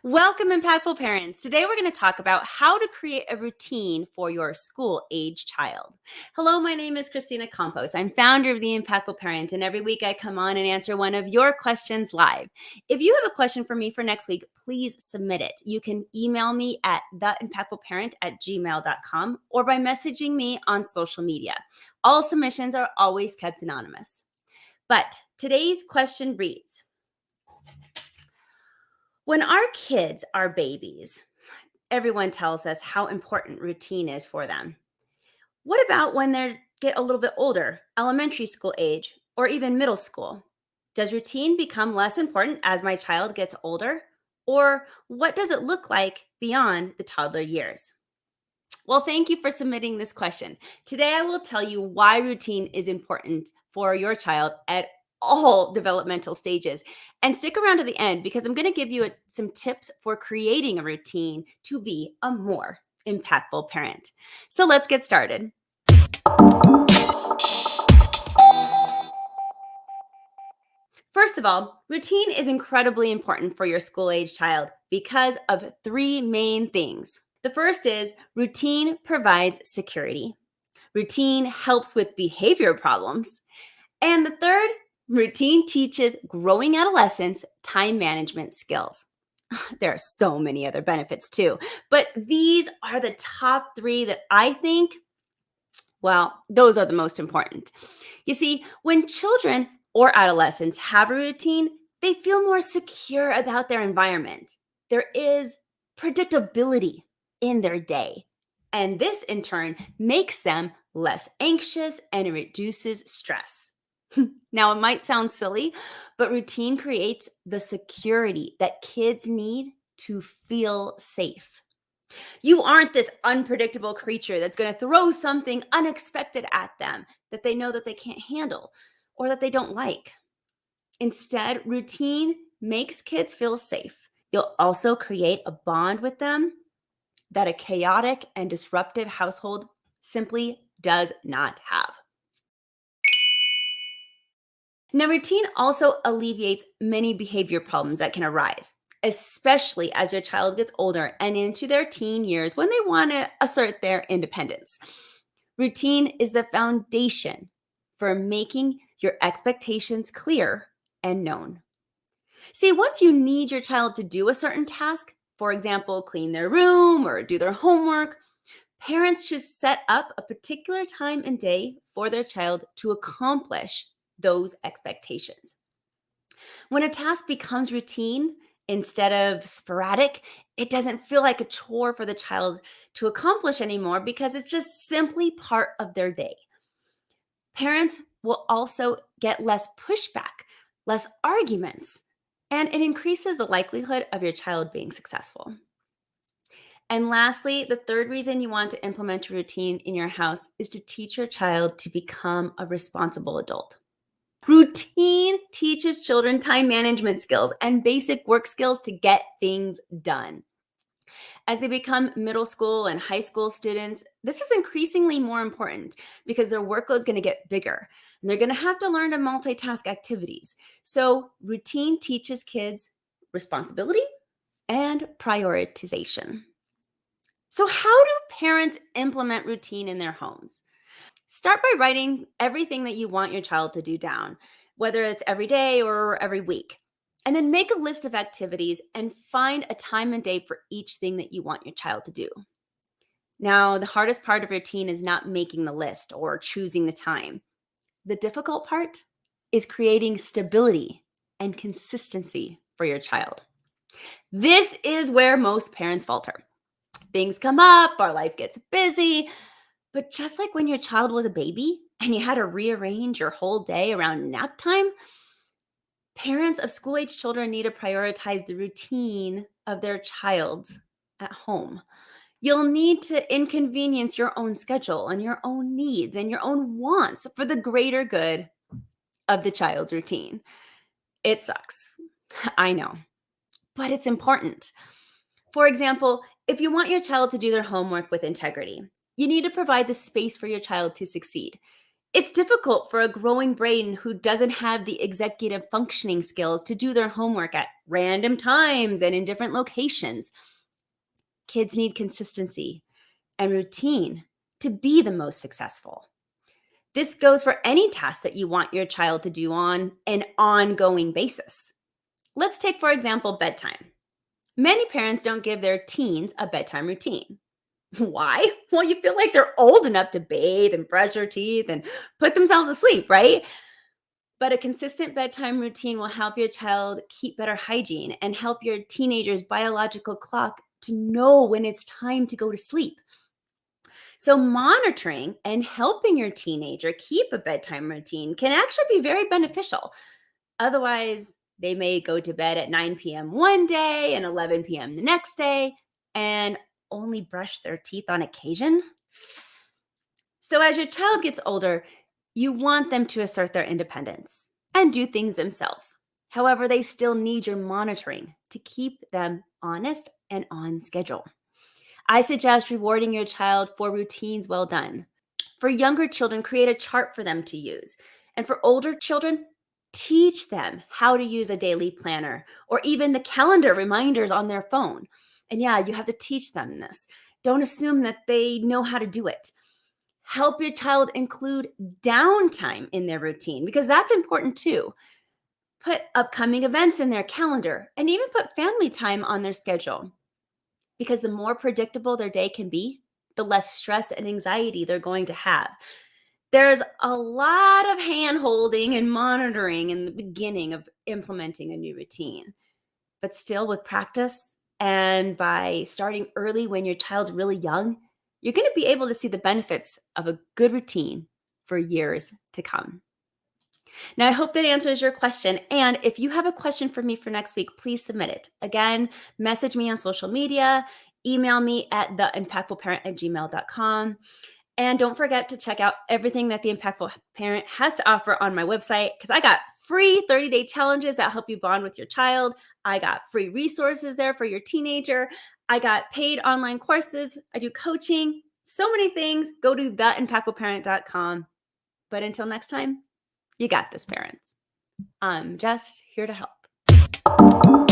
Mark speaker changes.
Speaker 1: Welcome, impactful parents. Today, we're going to talk about how to create a routine for your school age child. Hello, my name is Christina Campos. I'm founder of The Impactful Parent, and every week I come on and answer one of your questions live. If you have a question for me for next week, please submit it. You can email me at theimpactfulparent@gmail.com or by messaging me on social media. All submissions are always kept anonymous. But today's question reads, when our kids are babies, everyone tells us how important routine is for them. What about when they get a little bit older, elementary school age, or even middle school? Does routine become less important as my child gets older? Or what does it look like beyond the toddler years? Well, thank you for submitting this question. Today, I will tell you why routine is important for your child at all developmental stages. And stick around to the end because I'm going to give you some tips for creating a routine to be a more impactful parent. So let's get started. First of all, routine is incredibly important for your school age child because of three main things. The first is routine provides security. Routine helps with behavior problems. And the third, routine teaches growing adolescents time management skills. There are so many other benefits too, but these are the top three that I think, well, those are the most important. You see, when children or adolescents have a routine, they feel more secure about their environment. There is predictability in their day. And this, in turn, makes them less anxious and it reduces stress. Now, it might sound silly, but routine creates the security that kids need to feel safe. You aren't this unpredictable creature that's going to throw something unexpected at them that they know that they can't handle or that they don't like. Instead, routine makes kids feel safe. You'll also create a bond with them that a chaotic and disruptive household simply does not have. Now, routine also alleviates many behavior problems that can arise, especially as your child gets older and into their teen years when they want to assert their independence. Routine is the foundation for making your expectations clear and known. See, once you need your child to do a certain task, for example, clean their room or do their homework, parents should set up a particular time and day for their child to accomplish those expectations. When a task becomes routine instead of sporadic, it doesn't feel like a chore for the child to accomplish anymore because it's just simply part of their day. Parents will also get less pushback, less arguments, and it increases the likelihood of your child being successful. And lastly, the third reason you want to implement a routine in your house is to teach your child to become a responsible adult. Routine teaches children time management skills and basic work skills to get things done. As they become middle school and high school students, this is increasingly more important because their workload is going to get bigger and they're going to have to learn to multitask activities. So, routine teaches kids responsibility and prioritization. So, how do parents implement routine in their homes? Start by writing everything that you want your child to do down, whether it's every day or every week. And then make a list of activities and find a time and day for each thing that you want your child to do. Now, the hardest part of routine is not making the list or choosing the time. The difficult part is creating stability and consistency for your child. This is where most parents falter. Things come up, our life gets busy, but just like when your child was a baby and you had to rearrange your whole day around nap time, parents of school age children need to prioritize the routine of their child at home. You'll need to inconvenience your own schedule and your own needs and your own wants for the greater good of the child's routine. It sucks. I know, but it's important. For example, if you want your child to do their homework with integrity, you need to provide the space for your child to succeed. It's difficult for a growing brain who doesn't have the executive functioning skills to do their homework at random times and in different locations. Kids need consistency and routine to be the most successful. This goes for any task that you want your child to do on an ongoing basis. Let's take, for example, bedtime. Many parents don't give their teens a bedtime routine. Why? Well, you feel like they're old enough to bathe and brush their teeth and put themselves to sleep, right? But a consistent bedtime routine will help your child keep better hygiene and help your teenager's biological clock to know when it's time to go to sleep. So, monitoring and helping your teenager keep a bedtime routine can actually be very beneficial. Otherwise, they may go to bed at 9 p.m. one day and 11 p.m. the next day and only brush their teeth on occasion. So, as your child gets older, you want them to assert their independence and do things themselves. However, they still need your monitoring to keep them honest and on schedule. I suggest rewarding your child for routines well done. For younger children, create a chart for them to use. And for older children, teach them how to use a daily planner or even the calendar reminders on their phone. And yeah, you have to teach them this. Don't assume that they know how to do it. Help your child include downtime in their routine because that's important too. Put upcoming events in their calendar and even put family time on their schedule because the more predictable their day can be, the less stress and anxiety they're going to have. There's a lot of hand holding and monitoring in the beginning of implementing a new routine, but still with practice and by starting early when your child's really young, you're going to be able to see the benefits of a good routine for years to come. Now, I hope that answers your question. And if you have a question for me for next week, please submit it. Again, message me on social media, email me at theimpactfulparent@gmail.com. And don't forget to check out everything that the Impactful Parent has to offer on my website because I got free 30-day challenges that help you bond with your child. I got free resources there for your teenager. I got paid online courses. I do coaching, so many things. Go to theimpactfulparent.com. But until next time, you got this, parents. I'm just here to help.